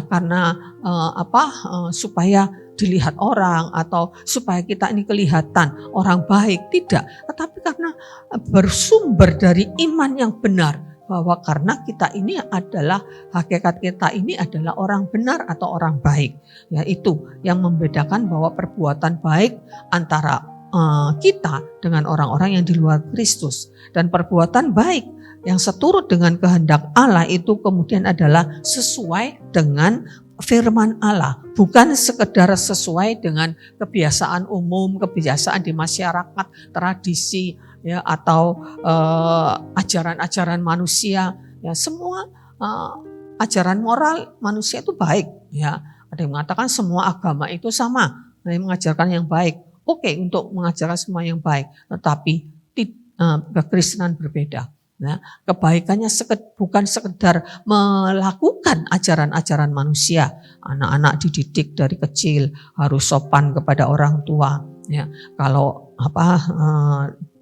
karena supaya dilihat orang atau supaya kita ini kelihatan orang baik, tidak, tetapi karena bersumber dari iman yang benar. Bahwa karena kita ini adalah, hakikat kita ini adalah orang benar atau orang baik. Ya, itu yang membedakan bahwa perbuatan baik antara kita dengan orang-orang yang di luar Kristus. Dan perbuatan baik yang seturut dengan kehendak Allah itu kemudian adalah sesuai dengan firman Allah. Bukan sekedar sesuai dengan kebiasaan umum, kebiasaan di masyarakat, tradisi, ya, atau ajaran-ajaran manusia. Ya, semua ajaran moral manusia itu baik. Ya, ada yang mengatakan semua agama itu sama, ada yang mengajarkan yang baik. Oke, untuk mengajarkan semua yang baik, tetapi kekristenan berbeda. Nah, kebaikannya bukan sekedar melakukan ajaran-ajaran manusia. Anak-anak dididik dari kecil harus sopan kepada orang tua. Ya, kalau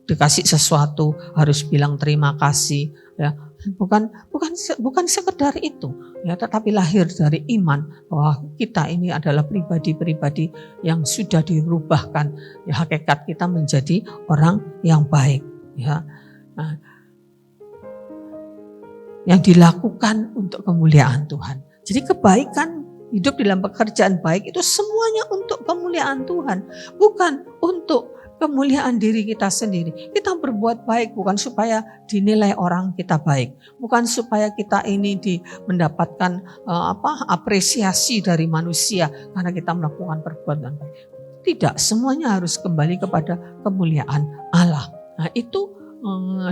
dikasih sesuatu harus bilang terima kasih. Ya, bukan sekedar itu. Ya, tetapi lahir dari iman bahwa kita ini adalah pribadi-pribadi yang sudah dirubahkan. Ya, hakikat kita menjadi orang yang baik. Ya. Nah, yang dilakukan untuk kemuliaan Tuhan. Jadi kebaikan hidup dalam pekerjaan baik itu semuanya untuk kemuliaan Tuhan, bukan untuk kemuliaan diri kita sendiri. Kita berbuat baik bukan supaya dinilai orang kita baik, bukan supaya kita ini mendapatkan apresiasi dari manusia karena kita melakukan perbuatan baik. Tidak, semuanya harus kembali kepada kemuliaan Allah. Nah, itu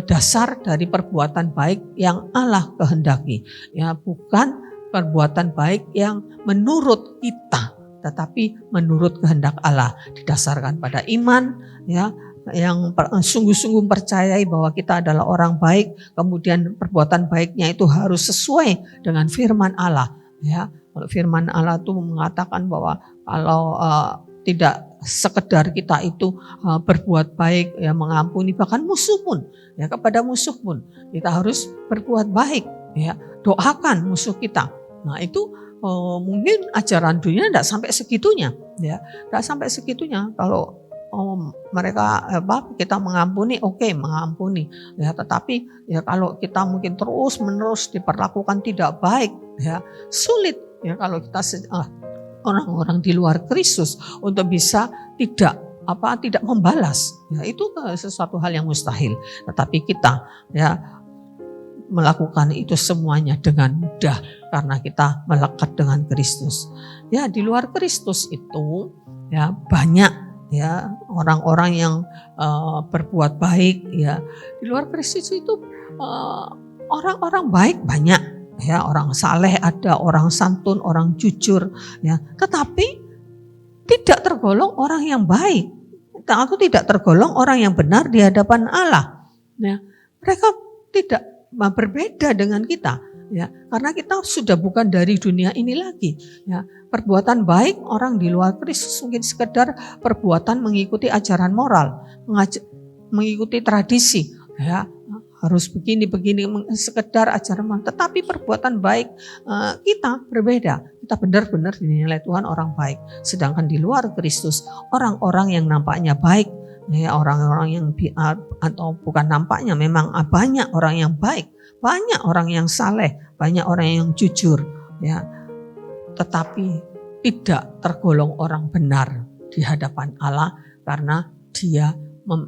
dasar dari perbuatan baik yang Allah kehendaki, ya, bukan perbuatan baik yang menurut kita, tetapi menurut kehendak Allah, didasarkan pada iman, ya, yang sungguh-sungguh percayai bahwa kita adalah orang baik, kemudian perbuatan baiknya itu harus sesuai dengan firman Allah, ya. Firman Allah itu mengatakan bahwa kalau tidak sekedar kita itu berbuat baik, ya, mengampuni bahkan musuh pun, ya, kepada musuh pun kita harus berbuat baik, ya, doakan musuh kita. Nah, itu mungkin ajaran dunia tidak sampai segitunya, ya, tidak sampai segitunya. Kalau mereka kita mengampuni, oke, mengampuni, ya, tetapi ya kalau kita mungkin terus menerus diperlakukan tidak baik, ya, sulit, ya, kalau kita orang-orang di luar Kristus untuk bisa tidak membalas, ya, itu sesuatu hal yang mustahil. Tetapi kita, ya, melakukan itu semuanya dengan mudah karena kita melekat dengan Kristus. Ya, di luar Kristus itu, ya, banyak, ya, orang-orang yang berbuat baik, ya. Di luar Kristus itu orang-orang baik banyak, ya, orang saleh ada, orang santun, orang jujur, ya. Tetapi tidak tergolong orang yang baik, atau tidak tergolong orang yang benar di hadapan Allah. Ya, mereka tidak berbeda dengan kita, ya, karena kita sudah bukan dari dunia ini lagi, ya. Perbuatan baik orang di luar Kristus mungkin sekedar perbuatan mengikuti ajaran moral, mengikuti tradisi, ya, harus begini sekedar ajaran moral. Tetapi perbuatan baik kita berbeda, kita benar-benar dinilai Tuhan orang baik. Sedangkan di luar Kristus orang-orang yang nampaknya baik, ya, orang-orang yang atau bukan nampaknya, memang banyak orang yang baik, banyak orang yang saleh, banyak orang yang jujur, ya, tetapi tidak tergolong orang benar di hadapan Allah karena dia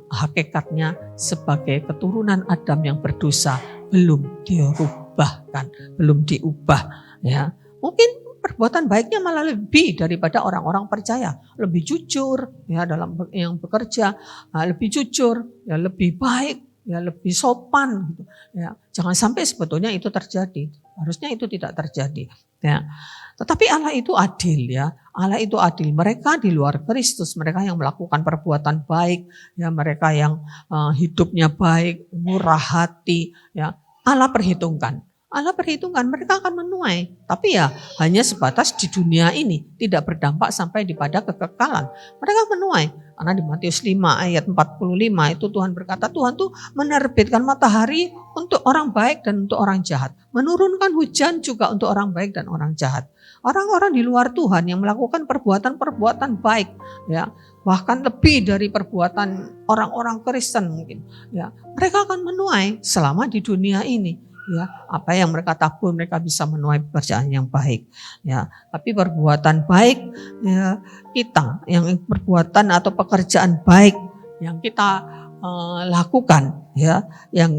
hakikatnya sebagai keturunan Adam yang berdosa belum diubah, ya. Mungkin perbuatan baiknya malah lebih daripada orang-orang percaya, lebih jujur, ya, dalam yang bekerja, lebih jujur, ya, lebih baik, ya, lebih sopan, gitu, ya. Jangan sampai sebetulnya itu terjadi. Harusnya itu tidak terjadi, ya. Tetapi Allah itu adil, ya. Allah itu adil. Mereka di luar Kristus, mereka yang melakukan perbuatan baik, ya, mereka yang hidupnya baik, murah hati, ya. Allah perhitungkan mereka akan menuai, tapi ya hanya sebatas di dunia ini, tidak berdampak sampai pada kekekalan. Mereka menuai, karena di Matius 5 ayat 45 itu Tuhan berkata, Tuhan tuh menerbitkan matahari untuk orang baik dan untuk orang jahat, menurunkan hujan juga untuk orang baik dan orang jahat. Orang-orang di luar Tuhan yang melakukan perbuatan baik, ya, bahkan lebih dari perbuatan orang-orang Kristen mungkin, ya, mereka akan menuai selama di dunia ini. Ya, apa yang mereka tabur mereka bisa menuai pekerjaan yang baik, ya. Tapi perbuatan baik, ya, kita yang perbuatan atau pekerjaan baik yang kita lakukan, ya, yang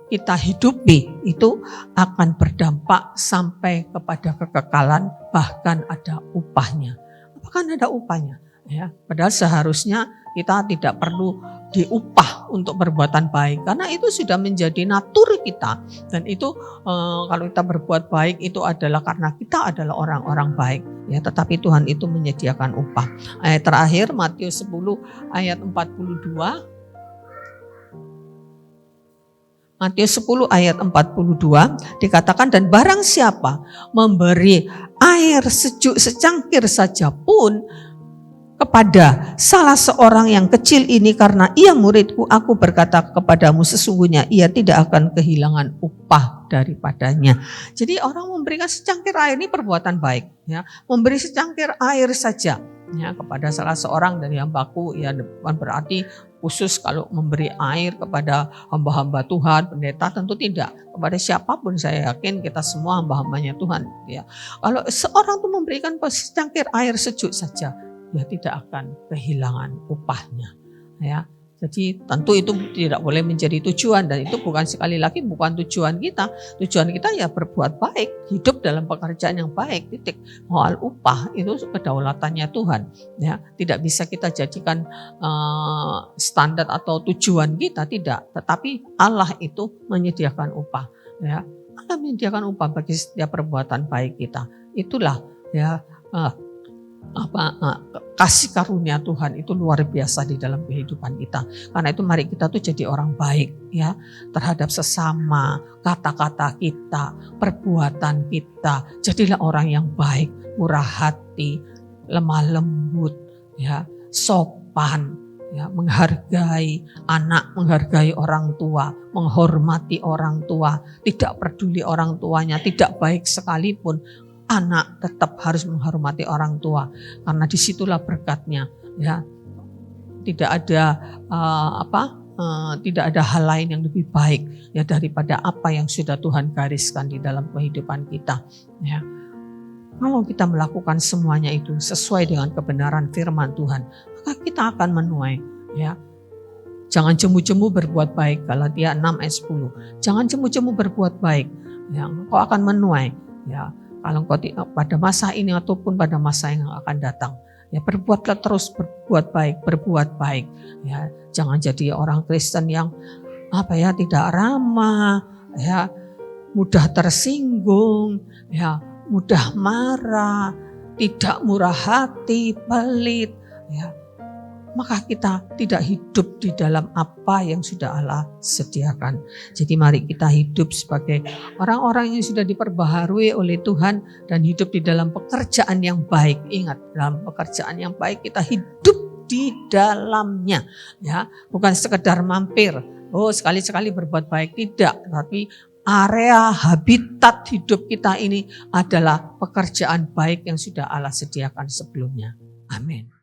kita hidupi itu akan berdampak sampai kepada kekekalan, bahkan ada upahnya. Bahkan ada upahnya, ya. Padahal seharusnya kita tidak perlu diupah untuk perbuatan baik, karena itu sudah menjadi natur kita, dan itu kalau kita berbuat baik itu adalah karena kita adalah orang-orang baik, ya. Tetapi Tuhan itu menyediakan upah. Ayat terakhir Matius 10 ayat 42. Matius 10 ayat 42 dikatakan, dan barang siapa memberi air sejuk secangkir saja pun kepada salah seorang yang kecil ini karena ia muridku, aku berkata kepadamu sesungguhnya ia tidak akan kehilangan upah daripadanya. Jadi orang memberikan secangkir air ini perbuatan baik, ya. Memberi secangkir air saja, ya kepada salah seorang dari hambaku, ya bukan berarti khusus kalau memberi air kepada hamba-hamba Tuhan, pendeta, tentu tidak. Kepada siapapun saya yakin kita semua hamba-hambanya Tuhan, ya. Kalau seorang tuh memberikan secangkir air sejuk saja, ya tidak akan kehilangan upahnya, ya. Jadi tentu itu tidak boleh menjadi tujuan, dan itu bukan, sekali lagi bukan tujuan kita. Tujuan kita ya berbuat baik, hidup dalam pekerjaan yang baik, titik. Soal upah itu kedaulatannya Tuhan, ya. Tidak bisa kita jadikan standar atau tujuan kita, tidak. Tetapi Allah itu menyediakan upah, ya. Allah menyediakan upah bagi setiap perbuatan baik kita. Itulah, ya, kasih karunia Tuhan itu luar biasa di dalam kehidupan kita. Karena itu mari kita tuh jadi orang baik, ya, terhadap sesama, kata-kata kita, perbuatan kita. Jadilah orang yang baik, murah hati, lemah lembut, ya, sopan, ya, menghargai anak, menghargai orang tua, menghormati orang tua, tidak peduli orang tuanya tidak baik sekalipun. Anak tetap harus menghormati orang tua, karena disitulah berkatnya, ya. Tidak ada tidak ada hal lain yang lebih baik, ya, daripada apa yang sudah Tuhan gariskan di dalam kehidupan kita, ya. Kalau kita melakukan semuanya itu sesuai dengan kebenaran firman Tuhan, maka kita akan menuai, ya. Jangan jemu-jemu berbuat baik, Galatia 6 ayat 10. Jangan jemu-jemu berbuat baik, ya, engkau akan menuai, ya. Kalau engkau pada masa ini ataupun pada masa yang akan datang, ya, berbuatlah terus, berbuat baik, ya. Jangan jadi orang Kristen yang tidak ramah, ya, mudah tersinggung, ya, mudah marah, tidak murah hati, pelit, ya. Maka kita tidak hidup di dalam apa yang sudah Allah sediakan. Jadi mari kita hidup sebagai orang-orang yang sudah diperbaharui oleh Tuhan dan hidup di dalam pekerjaan yang baik. Ingat, dalam pekerjaan yang baik kita hidup di dalamnya, ya, bukan sekedar mampir. Sekali-sekali berbuat baik, tidak, tapi area habitat hidup kita ini adalah pekerjaan baik yang sudah Allah sediakan sebelumnya. Amin.